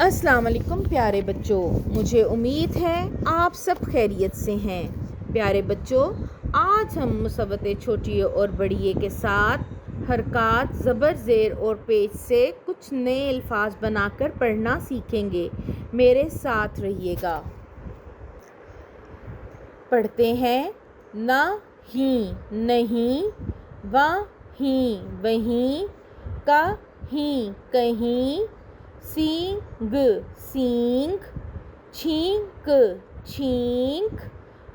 السلام علیکم پیارے بچوں، مجھے امید ہے آپ سب خیریت سے ہیں۔ پیارے بچوں، آج ہم مصوت چھوٹی اور بڑی کے ساتھ حرکات زبر زیر اور پیش سے کچھ نئے الفاظ بنا کر پڑھنا سیکھیں گے۔ میرے ساتھ رہیے گا۔ پڑھتے ہیں۔ نہیں نہیں، وہیں وہیں، کہیں کہیں، سینگ سینگ، چھینک چھینک،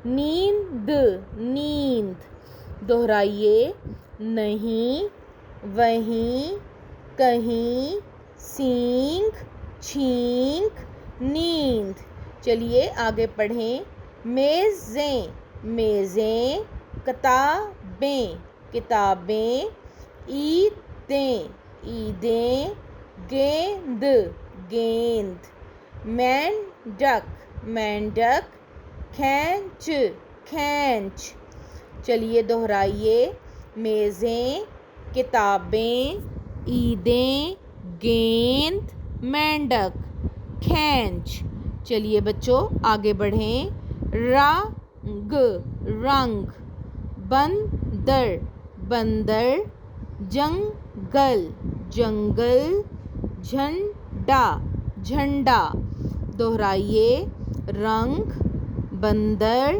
نیند نیند۔ دہرائیے۔ نہیں، وہیں، کہیں، سینگ، چھینک، نیند۔ چلیے آگے پڑھیں۔ میزیں میزیں، کتابیں کتابیں، عیدیں عیدیں، گیند گیند، مینڈک مینڈک، کھینچ کھینچ۔ چلیے دہرائیے۔ میزیں، کتابیں، عیدیں، گیند، مینڈک، کھینچ۔ چلیے بچوں آگے بڑھیں۔ رنگ رنگ، بندر بندر، جنگل جنگل، جھنڈا جھنڈا۔ دہرائیے۔ رنگ، بندر،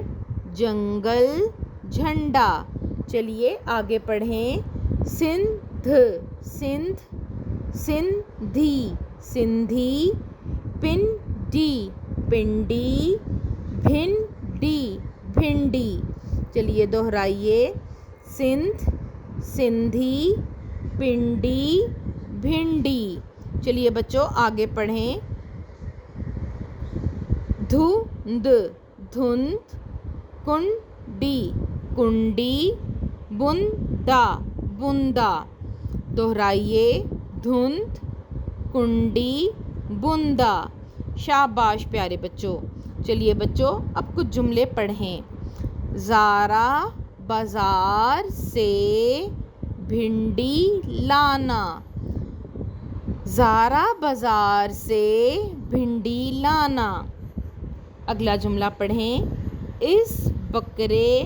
جنگل، جھنڈا۔ چلیے آگے پڑھیں۔ سندھ سندھ، سندھی سندھی، پنڈی پنڈی، بھنڈی بھنڈی۔ چلیے دہرائیے۔ سندھ، سندھی، پنڈی، بھنڈی۔ چلیے بچوں آگے پڑھیں۔ دھند دھند، کنڈی کنڈی، بندا بندا۔ دہرائیے۔ دھند، کنڈی، بندا۔ شاباش پیارے بچوں۔ چلیے بچوں اب کچھ جملے پڑھیں۔ زارا بازار سے بھنڈی لانا۔ زارا بازار سے بھنڈی لانا۔ اگلا جملہ پڑھیں۔ اس بکرے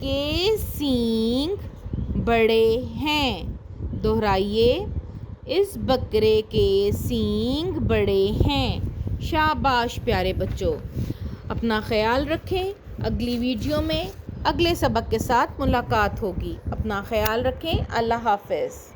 کے سینگ بڑے ہیں۔ دہرائیے۔ اس بکرے کے سینگ بڑے ہیں۔ شاباش پیارے بچوں۔ اپنا خیال رکھیں۔ اگلی ویڈیو میں اگلے سبق کے ساتھ ملاقات ہوگی۔ اپنا خیال رکھیں۔ اللہ حافظ۔